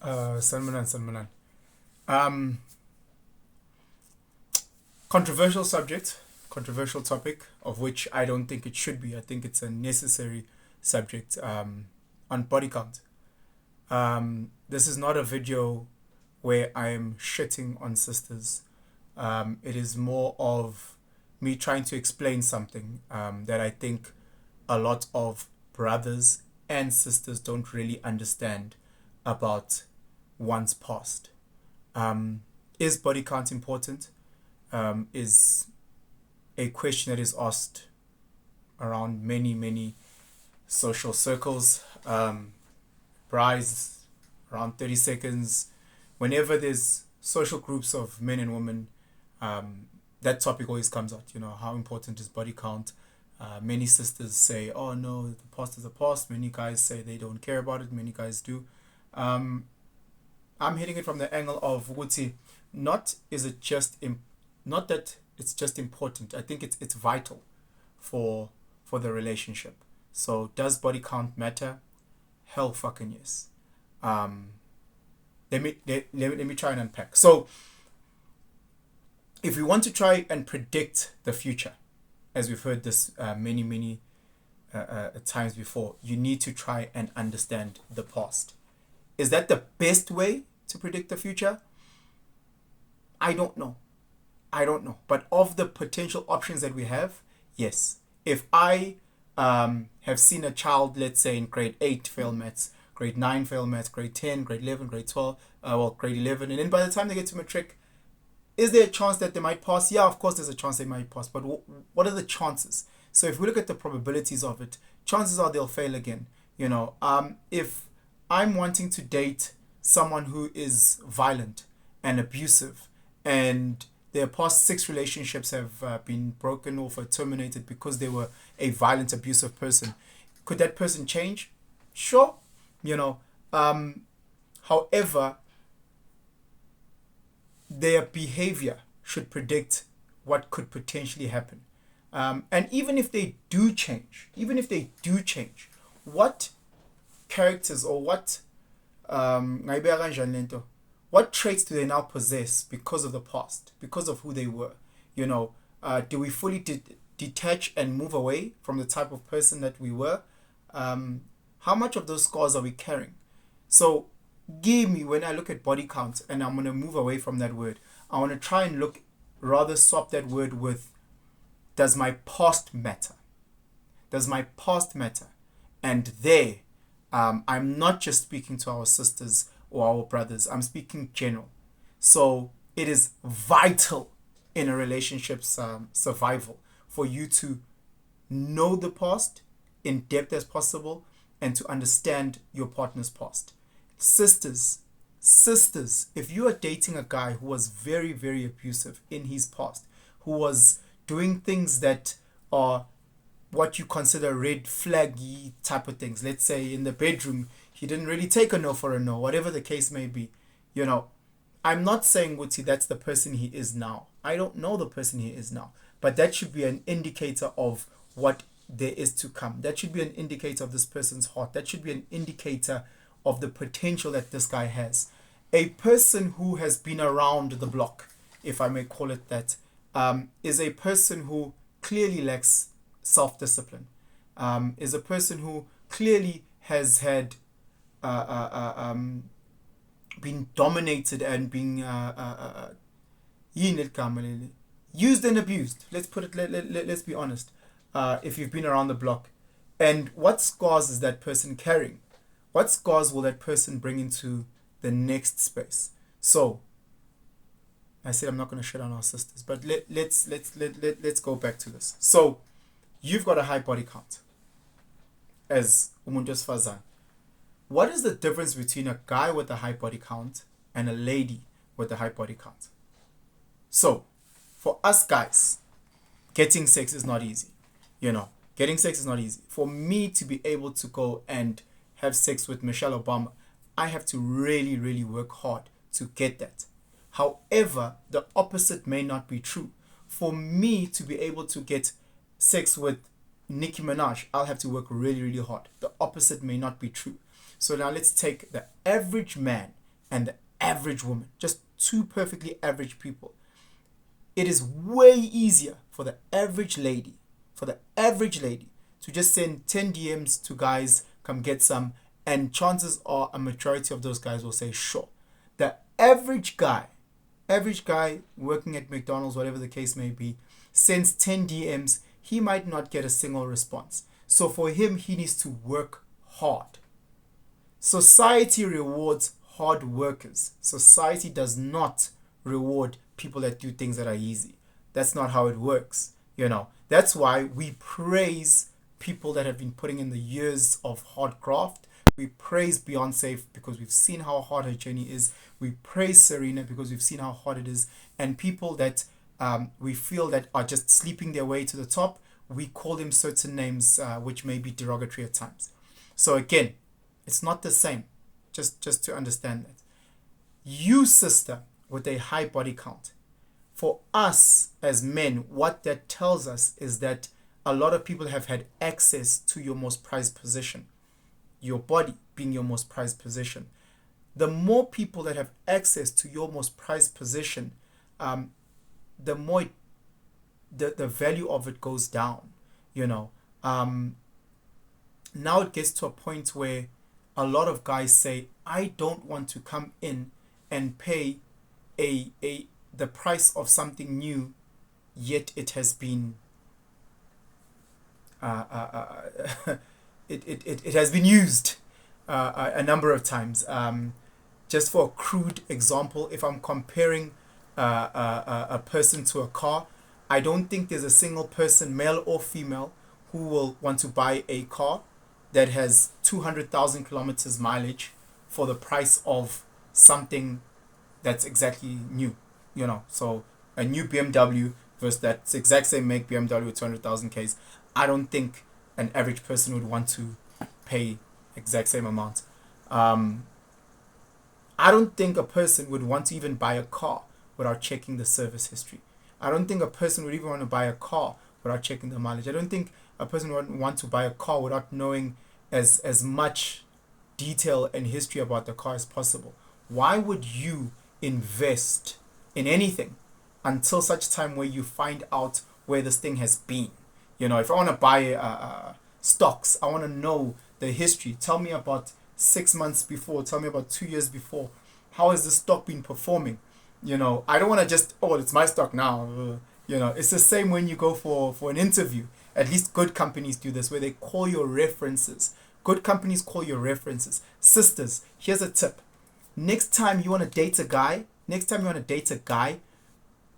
Salmanan. Um, Controversial subject, controversial topic, of which I don't think it should be. I think it's a necessary subject on body count. This is not a video where I am shitting on sisters. It is more of me trying to explain something that I think a lot of brothers and sisters don't really understand about one's past. Is body count important? Is a question that is asked around many social circles. Rise around 30 seconds. Whenever there's social groups of men and women, that topic always comes out. You know, how important is body count? Many sisters say, oh no, the past is the past. Many guys say they don't care about it. Many guys do. I'm hitting it from the angle of Wuti. Not is it just not that it's just important. I think it's vital for the relationship. So does body count matter? Hell fucking yes. Let me try and unpack. So if we want to try and predict the future, as we've heard this many times before, you need to try and understand the past. Is that the best way to predict the future? I don't know. But of the potential options that we have, yes. If I have seen a child, let's say in grade 8 fail maths, grade 9 fail maths, grade 10, grade 11, grade 12, grade 11, and then by the time they get to matric, is there a chance that they might pass? Yeah, of course there's a chance they might pass, but what are the chances? So if we look at the probabilities of it, chances are they'll fail again. You know, if I'm wanting to date someone who is violent and abusive, and their past 6 relationships have been broken off or terminated because they were a violent, abusive person, could that person change? Sure. You know, however, their behavior should predict what could potentially happen. And even if they do change, what characters or what what traits do they now possess because of the past, because of who they were? You know, do we fully detach and move away from the type of person that we were? How much of those scars are we carrying? So give me, when I look at body count, and I'm going to move away from that word, I want to try and swap that word with, does my past matter? Does my past matter? And there, I'm not just speaking to our sisters or our brothers, I'm speaking general. So it is vital in a relationship's survival for you to know the past in depth as possible and to understand your partner's past. Sisters, if you are dating a guy who was very abusive in his past, who was doing things that are what you consider red flaggy type of things, let's say in the bedroom he didn't really take a no for a no, whatever the case may be, you know, I'm not saying Wuti that's the person he is now. I don't know the person he is now, but that should be an indicator of what there is to come. That should be an indicator of this person's heart. That should be an indicator of the potential that this guy has. A person who has been around the block, if I may call it that, is a person who clearly lacks self-discipline, is a person who clearly has had been dominated and being used and abused. Let's put it. Let's be honest. If you've been around the block, and what scars is that person carrying? What scars will that person bring into the next space? So, I said I'm not going to shit on our sisters, but let's go back to this. So, you've got a high body count as umuntu wesifazane. What is the difference between a guy with a high body count and a lady with a high body count? So, for us guys, getting sex is not easy. You know, getting sex is not easy. For me to be able to go and have sex with Michelle Obama, I have to really work hard to get that. However, the opposite may not be true. For me to be able to get sex with Nicki Minaj, I'll have to work really hard. The opposite may not be true. So now let's take the average man and the average woman, just two perfectly average people, it is way easier for the average lady, to just send 10 DMs to guys, come get some, and chances are a majority of those guys will say sure. The average guy working at McDonald's, whatever the case may be, sends 10 DMs, he might not get a single response. So for him, he needs to work hard. Society rewards hard workers. Society does not reward people that do things that are easy. That's not how it works. That's why we praise people that have been putting in the years of hard graft. We praise Beyonce because we've seen how hard her journey is. We praise Serena because we've seen how hard it is. And people that we feel that are just sleeping their way to the top, we call them certain names which may be derogatory at times. So again, it's not the same. Just to understand that. You, sister, with a high body count, for us as men, what that tells us is that a lot of people have had access to your most prized possession, your body being your most prized possession. The more people that have access to your most prized possession, the more the value of it goes down. Now it gets to a point where a lot of guys say, I don't want to come in and pay the price of something new, yet it has been it has been used a number of times. Just for a crude example, if I'm comparing a person to a car, I don't think there's a single person, male or female, who will want to buy a car that has 200,000 kilometers mileage for the price of something that's exactly new. So a new BMW versus that exact same make BMW with 200,000 Ks. I don't think an average person would want to pay exact same amount. I don't think a person would want to even buy a car without checking the service history. I don't think a person would even want to buy a car without checking the mileage. I don't think a person would want to buy a car without knowing as much detail and history about the car as possible. Why would you invest in anything until such time where you find out where this thing has been? If I want to buy stocks, I want to know the history. Tell me about 6 months before. Tell me about 2 years before. How has this stock been performing? I don't want to just, it's my stock now. It's the same when you go for an interview. At least good companies do this, where they call your references. Good companies call your references. Sisters, here's a tip. Next time you want to date a guy,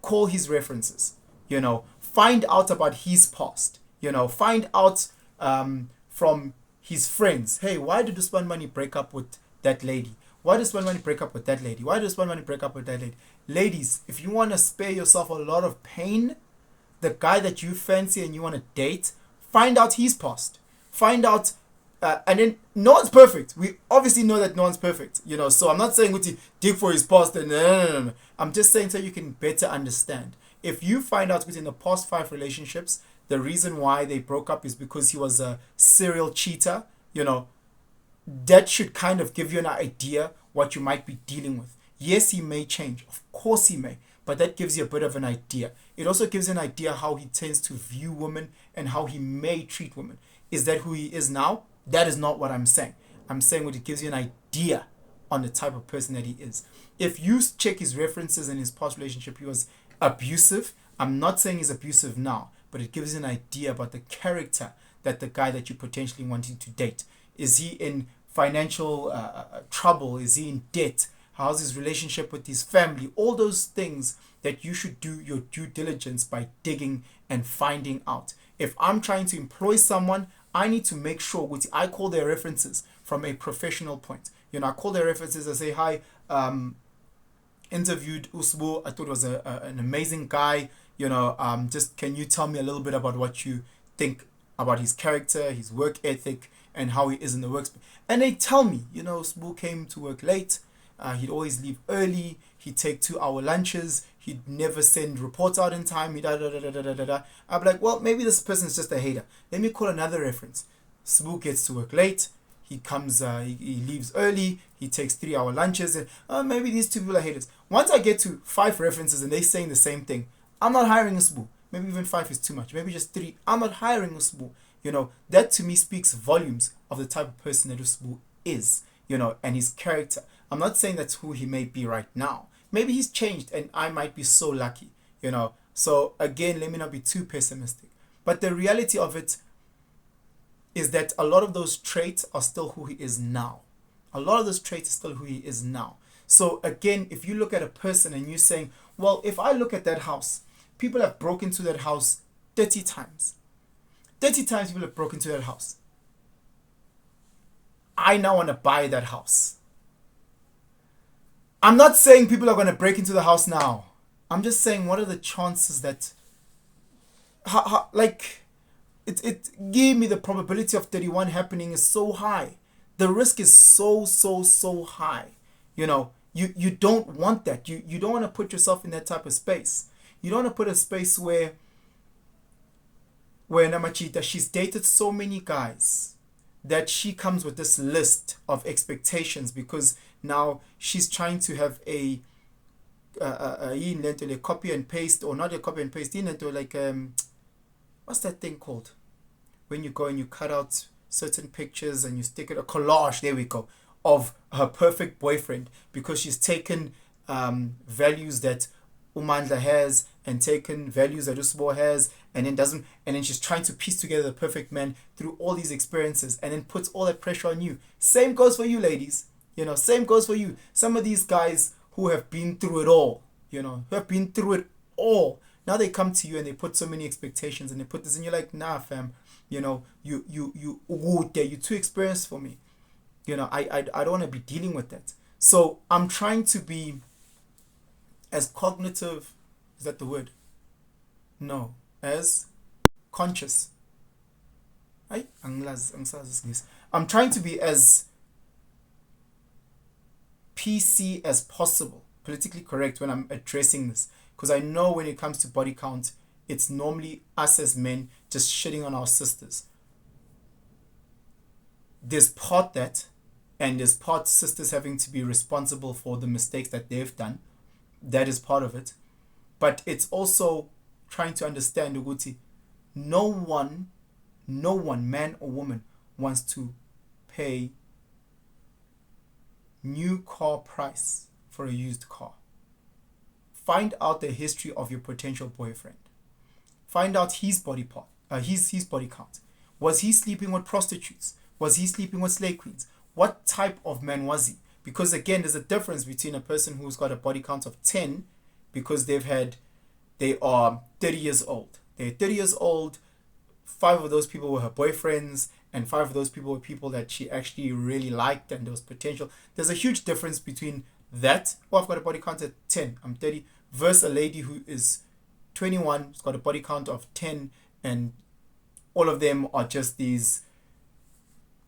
call his references. Find out about his past. Find out from his friends. Hey, why did Usman Mani break up with that lady? Why does Usman Mani break up with that lady? Why does Usman Mani break up with that lady? Ladies, if you want to spare yourself a lot of pain, the guy that you fancy and you want to date, find out his past. Find out, and then no one's perfect. We obviously know that no one's perfect. So I'm not saying to dig for his past. No. I'm just saying so you can better understand. If you find out within the past 5 relationships, the reason why they broke up is because he was a serial cheater, that should kind of give you an idea what you might be dealing with. Yes, he may change. Of course he may. But that gives you a bit of an idea. It also gives you an idea how he tends to view women and how he may treat women. Is that who he is now? That is not what I'm saying. I'm saying what it gives you an idea on the type of person that he is. If you check his references in his past relationship, he was abusive. I'm not saying he's abusive now, but it gives you an idea about the character that the guy that you potentially wanting to date. Is he in financial trouble? Is he in debt? How's his relationship with his family? All those things that you should do your due diligence by digging and finding out. If I'm trying to employ someone, I need to make sure I call their references from a professional point. I call their references. I say, hi, interviewed Usbu. I thought it was an amazing guy. Just can you tell me a little bit about what you think about his character, his work ethic, and how he is in the workspace? And they tell me, Usbu came to work late. He'd always leave early. He'd take 2-hour lunches. He'd never send reports out in time. I'd be like, well, maybe this person's just a hater. Let me call another reference. Sbu gets to work late. he comes, he leaves early, he takes 3 hour lunches, and maybe these two people are haters. Once I get to 5 references and they saying the same thing, I'm not hiring Usbu. Maybe even 5 is too much. Maybe just 3. I'm not hiring Usbu. That to me speaks volumes of the type of person that Usbu is, and his character. I'm not saying that's who he may be right now. Maybe he's changed and I might be so lucky. So again, let me not be too pessimistic. But the reality of it is that a lot of those traits are still who he is now. A lot of those traits are still who he is now. So again, if you look at a person and you're saying, well, if I look at that house, people have broken into that house 30 times. 30 times people have broken into that house. I now want to buy that house. I'm not saying people are going to break into the house now. I'm just saying, what are the chances that, it gave me the probability of 31 happening is so high. The risk is so high. You don't want that. You don't want to put yourself in that type of space. You don't want to put a space where Namachita, she's dated so many guys that she comes with this list of expectations because now she's trying to have a copy and paste, or not a copy and paste, like what's that thing called? When you go and you cut out certain pictures and you stick it, a collage, there we go, of her perfect boyfriend, because she's taken values that Umandla has and taken values that Usbo has, and then she's trying to piece together the perfect man through all these experiences, and then puts all that pressure on you. Same goes for you, ladies. Same goes for you. Some of these guys who have been through it all, who have been through it all, now they come to you and they put so many expectations and they put this, and you're like, nah, fam, you're too experienced for me. I don't want to be dealing with that. So I'm trying to be as cognitive, is that the word? No, as conscious. I'm trying to be as PC as possible, politically correct when I'm addressing this, because I know when it comes to body count, it's normally us as men just shitting on our sisters. There's part that, and there's part sisters having to be responsible for the mistakes that they've done. That is part of it. But it's also trying to understand, Uguti, no one, man or woman, wants to pay new car price for a used car. Find out the history of your potential boyfriend. Find out his body part, his body count. Was he sleeping with prostitutes? Was he sleeping with slave queens? What type of man was he? Because again, there's a difference between a person who's got a body count of 10 because they are 30 years old. They're 30 years old. 5 of those people were her boyfriends, and 5 of those people were people that she actually really liked and there was potential. There's a huge difference between that, I've got a body count at 10, I'm 30, versus a lady who is 21, who's got a body count of 10, and all of them are just these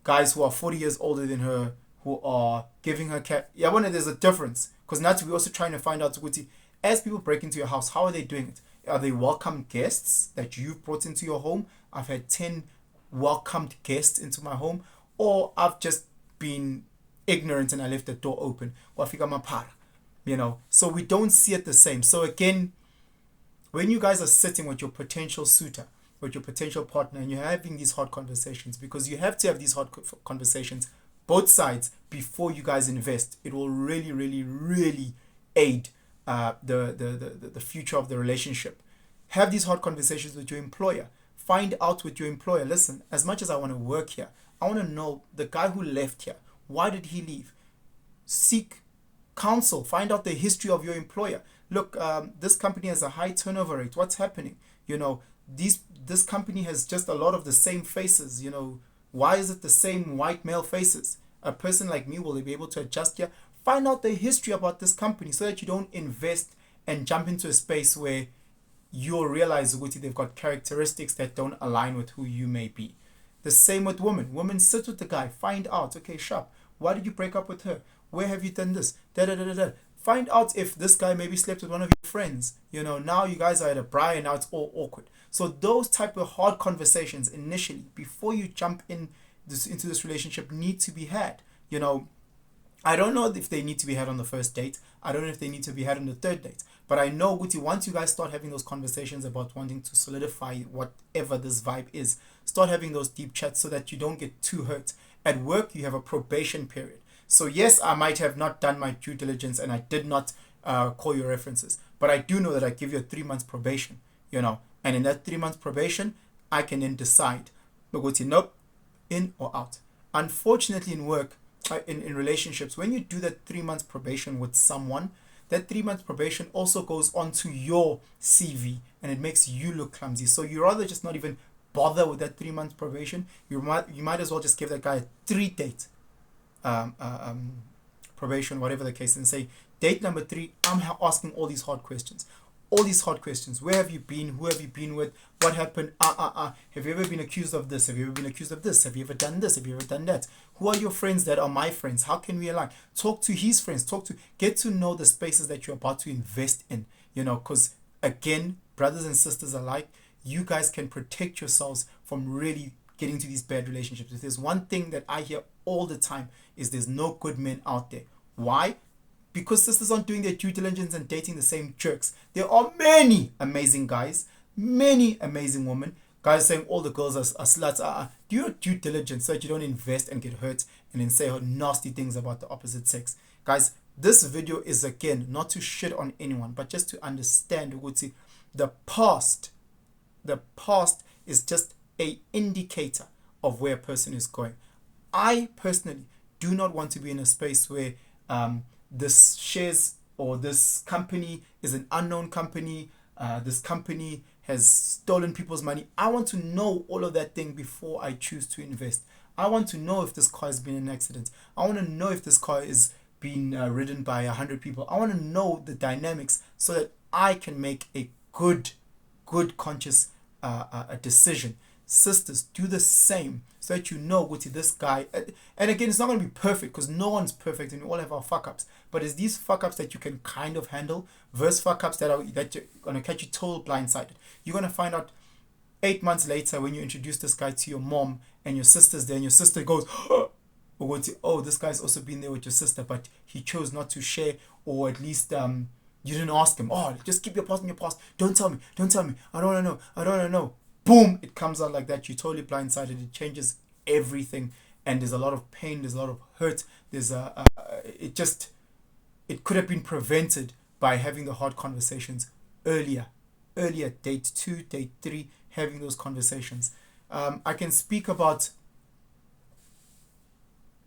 guys who are 40 years older than her, who are giving her there's a difference, because now we're also trying to find out, as people break into your house, how are they doing it? Are they welcome guests that you've brought into your home? I've had 10 welcomed guests into my home, or I've just been ignorant and I left the door open. So we don't see it the same. So again, when you guys are sitting with your potential suitor, with your potential partner, and you're having these hard conversations, because you have to have these hard conversations, both sides, before you guys invest, it will really, really, really aid the future of the relationship. Have these hard conversations with your employer. Find out with your employer, listen, as much as I want to work here, I want to know the guy who left here, why did he leave? Seek counsel. Find out the history of your employer. Look, this company has a high turnover rate. What's happening? This company has just a lot of the same faces. Why is it the same white male faces? A person like me, will they be able to adjust here? Find out the history about this company so that you don't invest and jump into a space where you'll realize they've got characteristics that don't align with who you may be. The same with women. Women, sit with the guy. Find out, okay, sharp. Why did you break up with her? Where have you done this? Find out if this guy maybe slept with one of your friends. Now you guys are at a braai and now it's all awkward. So those type of hard conversations initially, before you jump in this relationship need to be had. You know, I don't know if they need to be had on the first date. I don't know if they need to be had on the third date. But I know, Guti, once you guys start having those conversations about wanting to solidify whatever this vibe is, start having those deep chats so that you don't get too hurt. At work, you have a probation period. So yes, I might have not done my due diligence and I did not call your references. But I do know that I give you a 3 months probation, you know. And in that 3 months probation, I can then decide, Guti, nope, in or out. Unfortunately, in work, in relationships, when you do that 3 months probation with someone, that 3 months probation also goes onto your CV and it makes you look clumsy. So you rather just not even bother with that 3 months probation. You might as well just give that guy a 3-date probation, whatever the case, and say, date number 3, I'm asking all these hard questions. All these hard questions. Where have you been? Who have you been with? What happened? Have you ever been accused of this? Have you ever been accused of this? Have you ever done this? Have you ever done that? Who are your friends that are my friends? How can we align? Talk to his friends. Get to know the spaces that you're about to invest in. You know, because again, brothers and sisters alike, you guys can protect yourselves from really getting to these bad relationships. If there's one thing that I hear all the time is there's no good men out there. Why? Because sisters aren't doing their due diligence and dating the same jerks. There are many amazing guys, many amazing women. Guys saying all the girls are sluts. Do your due diligence so that you don't invest and get hurt and then say nasty things about the opposite sex. Guys, this video is again not to shit on anyone, but just to understand, Uguti, the past is just a indicator of where a person is going. I personally do not want to be in a space where this shares or this company is an unknown company. This company has stolen people's money. I want to know all of that thing before I choose to invest. I want to know if this car has been in an accident. I want to know if this car is being ridden by 100 people. I want to know the dynamics so that I can make a good conscious decision. Sisters, do the same so that you know, Guti, this guy, and again, it's not going to be perfect because no one's perfect and we all have our fuck ups, but it's these fuck ups that you can kind of handle versus fuck ups that you're going to catch you total blindsided. You're going to find out 8 months later when you introduce this guy to your mom and your sister's there and your sister goes, oh, this guy's also been there with your sister, but he chose not to share, or at least you didn't ask him. Oh, just keep your past in your past. Don't tell me. I don't want to know. Boom, it comes out like that. You're totally blindsided. It changes everything, and there's a lot of pain. There's a lot of hurt. There's it could have been prevented by having the hard conversations earlier. Date 2, date 3, having those conversations. I can speak about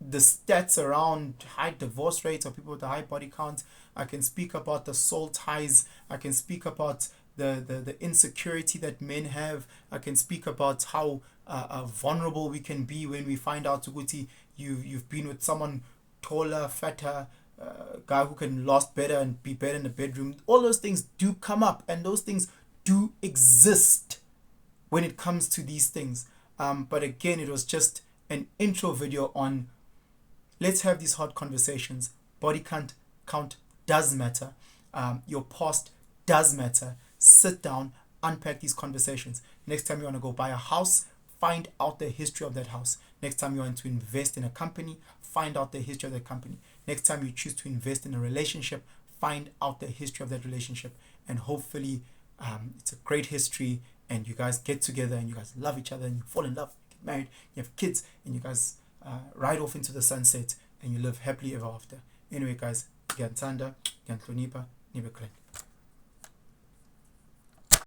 the stats around high divorce rates or people with a high body count. I can speak about the soul ties. I can speak about the insecurity that men have. I can speak about how vulnerable we can be when we find out, Uguti, you've been with someone taller, fatter, guy who can last better and be better in the bedroom. All those things do come up, and those things do exist when it comes to these things. But again, it was just an intro video on let's have these hard conversations. Body count does matter. Your past does matter. Sit down, unpack these conversations. Next time you want to go buy a house, find out the history of that house. Next time you want to invest in a company, find out the history of that company. Next time you choose to invest in a relationship, find out the history of that relationship. And hopefully it's a great history and you guys get together and you guys love each other and you fall in love, get married, you have kids, and you guys ride off into the sunset and you live happily ever after. Anyway, guys, Gantanda, Gantlonipa, Nibekle.